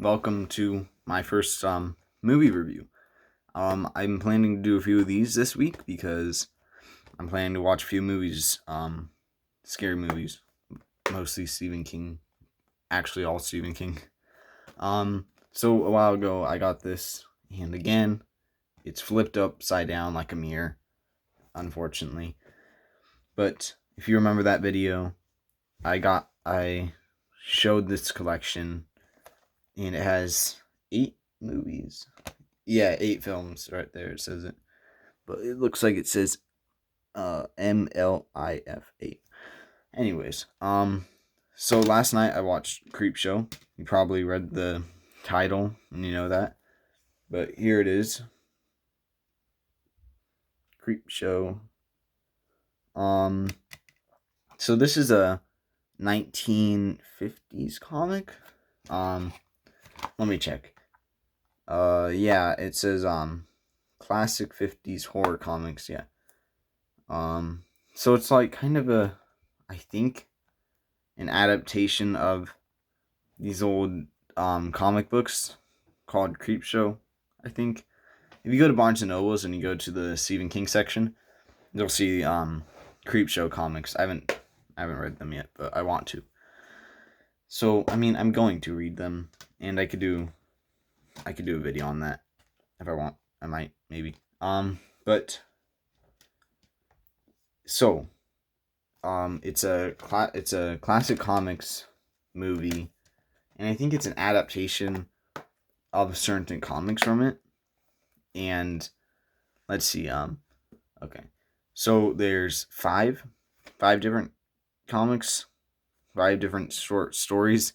welcome to my first movie review. I'm planning to do a few of these this week because I'm planning to watch a few movies, scary movies, mostly Stephen King, actually all Stephen King. So a while ago I got this, and again, it's flipped upside down like a mirror, unfortunately. But if you remember that video, I showed this collection, and it has 8 movies. Yeah, 8 films right there. It says it, but it looks like it says MLIF 8. Anyways, so last night I watched Creepshow. You probably read the title and you know that, but here it is, Creepshow. So this is a 1950s comic. Let me check. Yeah, it says classic 50s horror comics. Yeah. So it's like kind of I think, an adaptation of these old comic books called Creepshow. I think if you go to Barnes and Nobles and you go to the Stephen King section, you'll see Creepshow comics. I haven't read them yet, but I want to. So I mean, I'm going to read them, and I could do a video on that if I want. I might, maybe. But so it's a classic comics movie, and I think it's an adaptation of certain comics from it. And let's see, okay, so there's five different comics, 5 different short stories.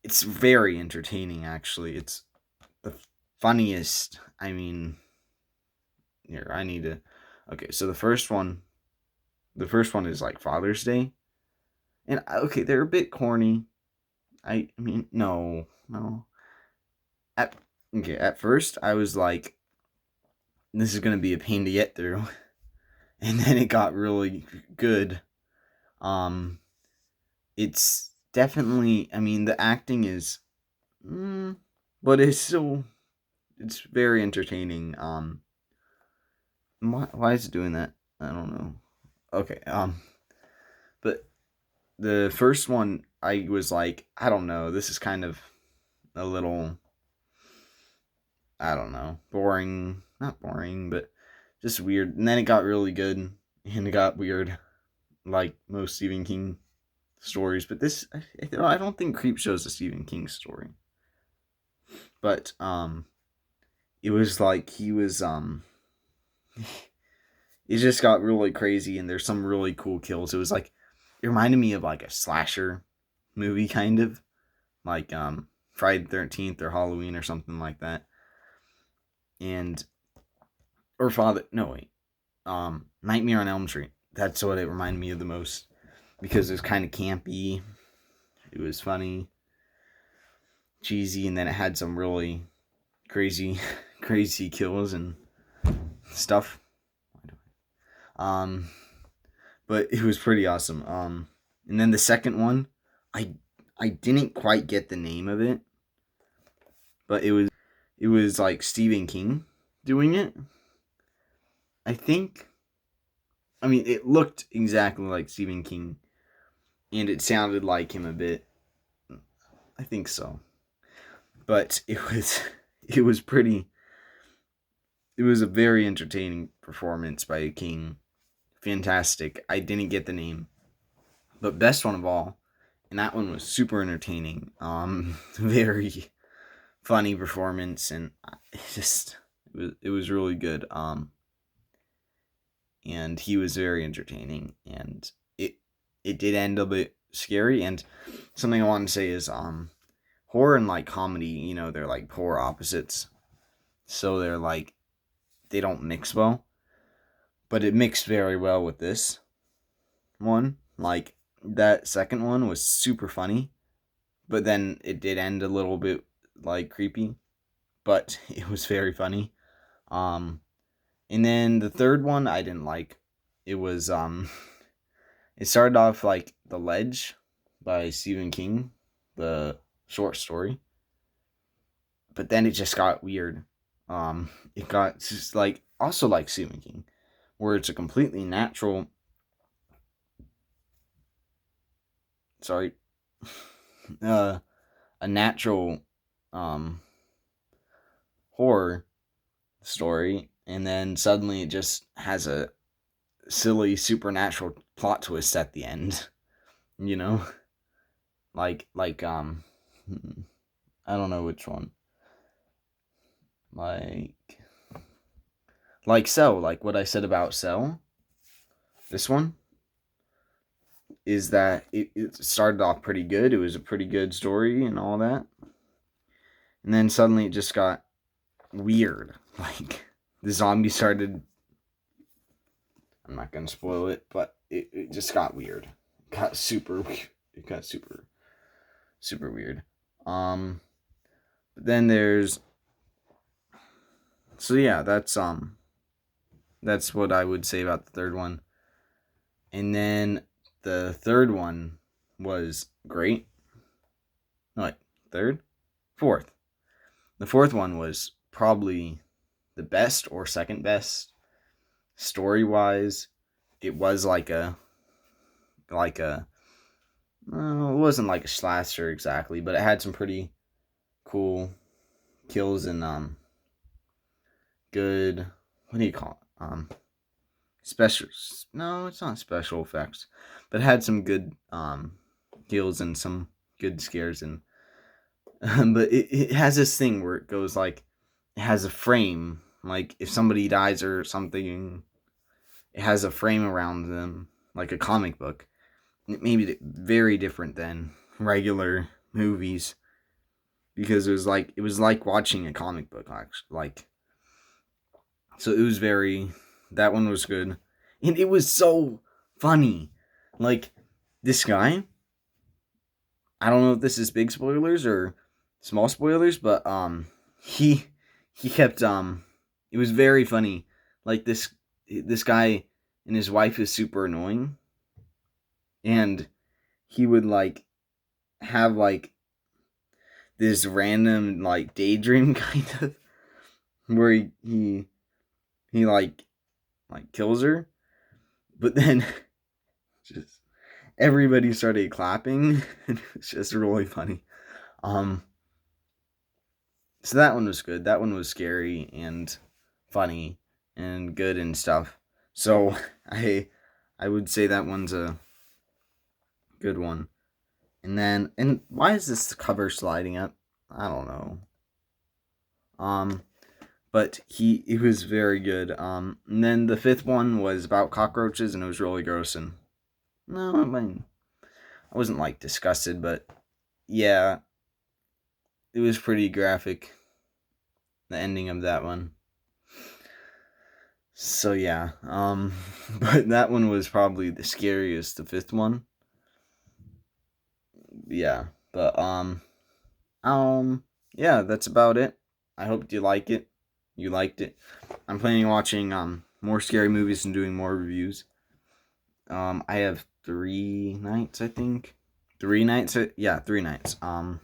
It's very entertaining, actually. It's the funniest. I mean, here, I need to. Okay, so the first one is like Father's Day, and okay, they're a bit corny. I mean, no. At at first I was like, this is gonna be a pain to get through, and then it got really good. Um, it's definitely. I mean, the acting is, but it's very entertaining. Why is it doing that? I don't know. Okay. But the first one, I was like, I don't know. This is kind of a little, I don't know, boring. Not boring, but just weird. And then it got really good, and it got weird, like most Stephen King stories. But this, I don't think Creepshow is a Stephen King story. But it was like he was it just got really crazy, and there's some really cool kills. It was like, it reminded me of like a slasher movie, kind of like Friday the 13th or Halloween or something like that. And or Father, no wait, Nightmare on Elm Street. That's what it reminded me of the most, because it was kind of campy. It was funny, cheesy, and then it had some really crazy crazy kills and stuff. Um, but it was pretty awesome. And then the second one, I I didn't quite get the name of it, but it was like Stephen King doing it. I think. I mean, it looked exactly like Stephen King, and it sounded like him a bit. I think so, but it was pretty. It was a very entertaining performance by King. Fantastic. I didn't get the name, but best one of all, and that one was super entertaining. Very funny performance, and it was really good. And he was very entertaining, and it did end a bit scary. And something I want to say is, horror and like comedy, they're like polar opposites, so they're like, they don't mix well, but it mixed very well with this one. Like, that second one was super funny, but then it did end a little bit like creepy, but it was very funny. Um, and then the third one I didn't like. It was it started off like The Ledge by Stephen King, the short story, but then it just got weird. It got just like also like Stephen King, where it's a completely natural. Sorry, uh, a natural, um, horror story, and then suddenly it just has a silly supernatural plot twist at the end. You know, like I don't know which one. Like Cell, like what I said about Cell. This one is that it started off pretty good. It was a pretty good story and all that. And then suddenly it just got weird. Like the zombie started. I'm not gonna spoil it, but it just got weird. It got super weird. It got super weird. But then there's so yeah, that's what I would say about the third one. And then the third one was great. No, wait, third? Fourth. The fourth one was probably the best or second best story wise. It was like a it wasn't like a slasher exactly, but it had some pretty cool kills and good, what do you call it? Special, no, it's not special effects, but it had some good kills and some good scares. And but it has this thing where it goes like, it has a frame, like if somebody dies or something, it has a frame around them like a comic book. It made it very different than regular movies, because it was like watching a comic book, actually. Like, so it was very, that one was good. And it was so funny. Like, this guy, I don't know if this is big spoilers or small spoilers, but he kept it was very funny. Like this guy and his wife is super annoying, and he would like have like this random like daydream kind of, where he like kills her, but then just everybody started clapping, and it was just really funny. Um, so that one was good. That one was scary and funny and good and stuff. So I would say that one's a good one. And why is this cover sliding up? I don't know. But it was very good. And then the fifth one was about cockroaches, and it was really gross. And no, I mean, I wasn't like disgusted, but yeah, it was pretty graphic. The ending of that one. So yeah, but that one was probably the scariest, the fifth one. Yeah, but yeah, that's about it. I hope you like it. You liked it. I'm planning on watching more scary movies and doing more reviews. I have 3 nights, I think. 3 nights, yeah, 3 nights. And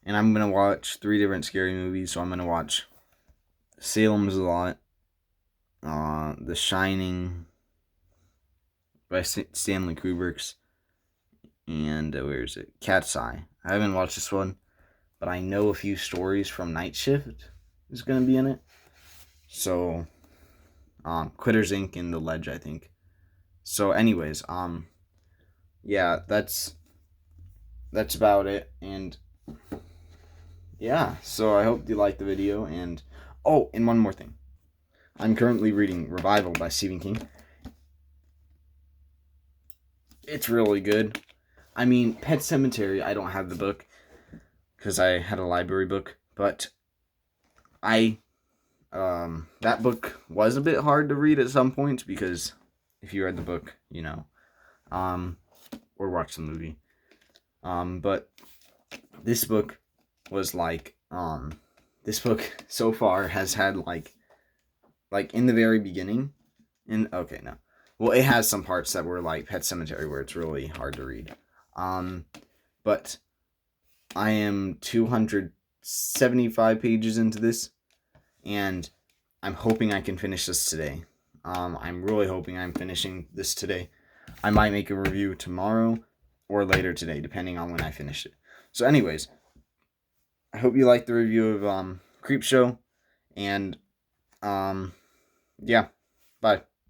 I'm gonna watch 3 different scary movies. So I'm gonna watch Salem's Lot, The Shining by Stanley Kubrick's, and where is it? Cat's Eye. I haven't watched this one, but I know a few stories from Night Shift is gonna be in it. So, Quitters Inc. and The Ledge, I think. So, anyways, yeah, that's about it. And yeah, so I hope you liked the video. And oh, and one more thing, I'm currently reading Revival by Stephen King. It's really good. I mean, Pet Sematary, I don't have the book because I had a library book, but that book was a bit hard to read at some points, because if you read the book, you know, or watch the movie. But this book was like, this book so far has had like in the very beginning, and okay, no. Well, it has some parts that were like Pet Sematary where it's really hard to read. But I am 200 75 pages into this, and I'm hoping I can finish this today. I'm really hoping I'm finishing this today. I might make a review tomorrow or later today, depending on when I finish it. So, anyways, I hope you liked the review of Creepshow, and yeah, bye.